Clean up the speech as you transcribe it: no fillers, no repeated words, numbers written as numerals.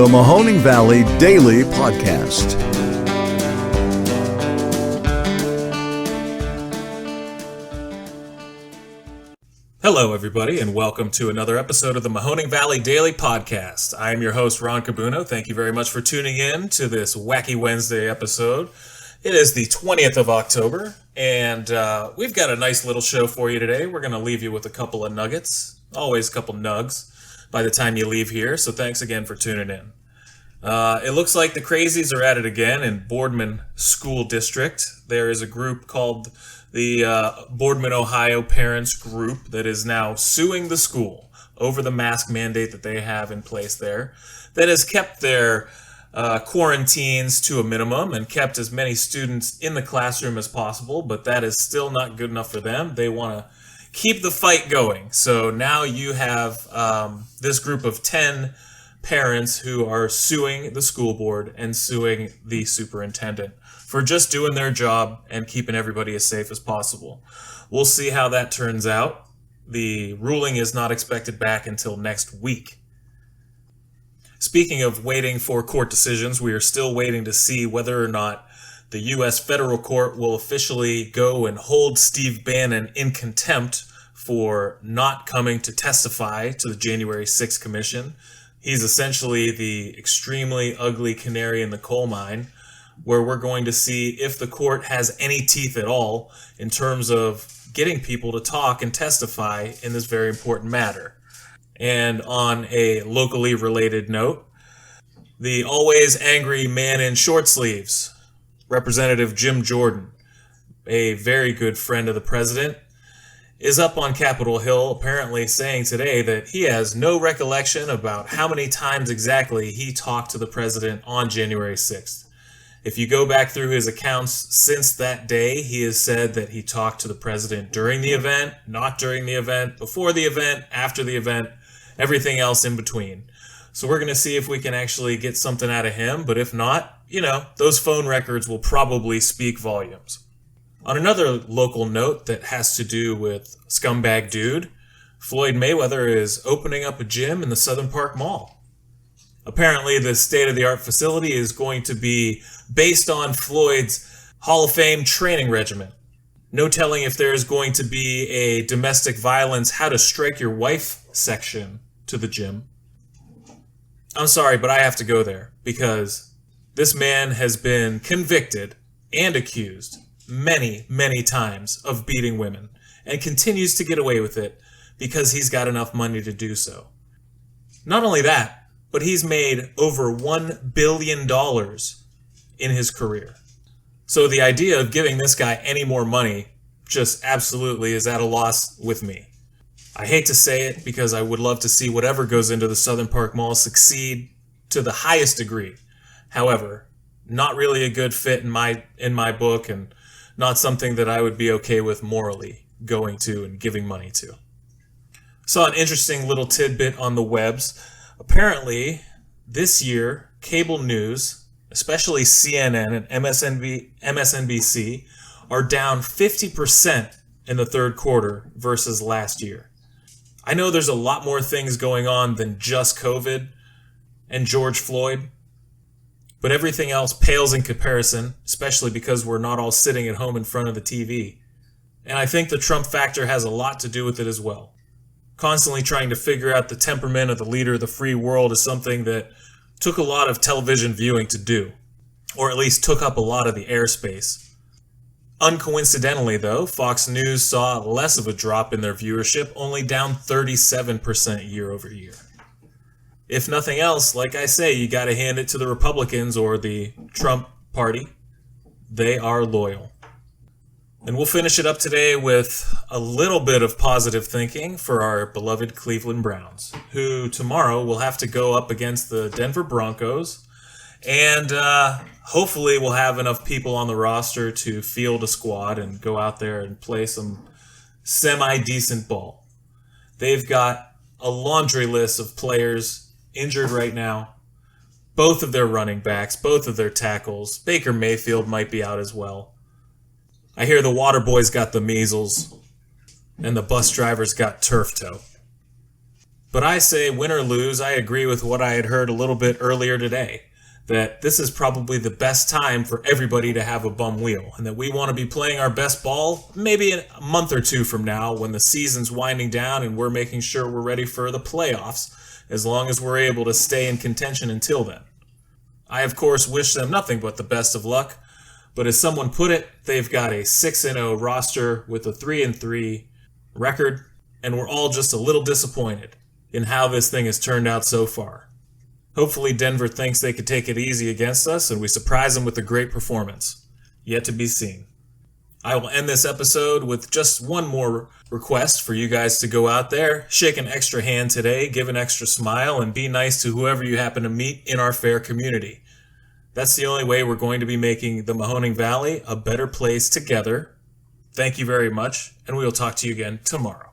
the Mahoning Valley Daily Podcast. Hello, everybody, and welcome to another episode of the Mahoning Valley Daily Podcast. I am your host, Ron Cabuno. Thank you very much for tuning in to this Wacky Wednesday episode. It is the 20th of October, and we've got a nice little show for you today. We're going to leave you with a couple of nuggets, always a couple nugs, by the time you leave here, so thanks again for tuning in. It looks like the crazies are at it again in Boardman School District. There is a group called the Boardman, Ohio Parents Group that is now suing the school over the mask mandate that they have in place there, that has kept their quarantines to a minimum and kept as many students in the classroom as possible, but that is still not good enough for them. They want to keep the fight going. So now you have this group of 10 parents who are suing the school board and suing the superintendent for just doing their job and keeping everybody as safe as possible. We'll see how that turns out. The ruling is not expected back until next week. Speaking of waiting for court decisions, we are still waiting to see whether or not the U.S. federal court will officially go and hold Steve Bannon in contempt for not coming to testify to the January 6th commission. He's essentially the extremely ugly canary in the coal mine, where we're going to see if the court has any teeth at all in terms of getting people to talk and testify in this very important matter. And on a locally related note, the always angry man in short sleeves, Representative Jim Jordan, a very good friend of the president, is up on Capitol Hill apparently saying today that he has no recollection about how many times exactly he talked to the president on January 6th. If you go back through his accounts since that day, he has said that he talked to the president during the event, not during the event, before the event, after the event, everything else in between. So we're going to see if we can actually get something out of him, but if not, those phone records will probably speak volumes. On another local note that has to do with Scumbag Dude, Floyd Mayweather is opening up a gym in the Southern Park Mall. Apparently, the state-of-the-art facility is going to be based on Floyd's Hall of Fame training regimen. No telling if there's going to be a domestic violence, how to strike your wife section to the gym. I'm sorry, but I have to go there because this man has been convicted and accused many, many times of beating women and continues to get away with it because he's got enough money to do so. Not only that, but he's made over $1 billion in his career. So the idea of giving this guy any more money just absolutely is at a loss with me. I hate to say it because I would love to see whatever goes into the Southern Park Mall succeed to the highest degree. However, not really a good fit in my book and not something that I would be okay with morally going to and giving money to. Saw an interesting little tidbit on the webs. Apparently, this year, cable news, especially CNN and MSNBC, are down 50% in the third quarter versus last year. I know there's a lot more things going on than just COVID and George Floyd, but everything else pales in comparison, especially because we're not all sitting at home in front of the TV. And I think the Trump factor has a lot to do with it as well. Constantly trying to figure out the temperament of the leader of the free world is something that took a lot of television viewing to do, or at least took up a lot of the airspace. Uncoincidentally, though, Fox News saw less of a drop in their viewership, only down 37% year over year. If nothing else, like I say, you got to hand it to the Republicans or the Trump party. They are loyal. And we'll finish it up today with a little bit of positive thinking for our beloved Cleveland Browns, who tomorrow will have to go up against the Denver Broncos, and hopefully we'll have enough people on the roster to field a squad and go out there and play some semi-decent ball. They've got a laundry list of players injured right now. Both of their running backs, both of their tackles. Baker Mayfield might be out as well. I hear the water boys got the measles, and the bus drivers got turf toe. But I say, win or lose, I agree with what I had heard a little bit earlier today, that this is probably the best time for everybody to have a bum wheel, and that we want to be playing our best ball maybe a month or two from now when the season's winding down and we're making sure we're ready for the playoffs, as long as we're able to stay in contention until then. I, of course, wish them nothing but the best of luck, but as someone put it, they've got a 6-0 roster with a 3-3 record, and we're all just a little disappointed in how this thing has turned out so far. Hopefully Denver thinks they could take it easy against us and we surprise them with a great performance. Yet to be seen. I will end this episode with just one more request for you guys to go out there, shake an extra hand today, give an extra smile, and be nice to whoever you happen to meet in our fair community. That's the only way we're going to be making the Mahoning Valley a better place together. Thank you very much, and we will talk to you again tomorrow.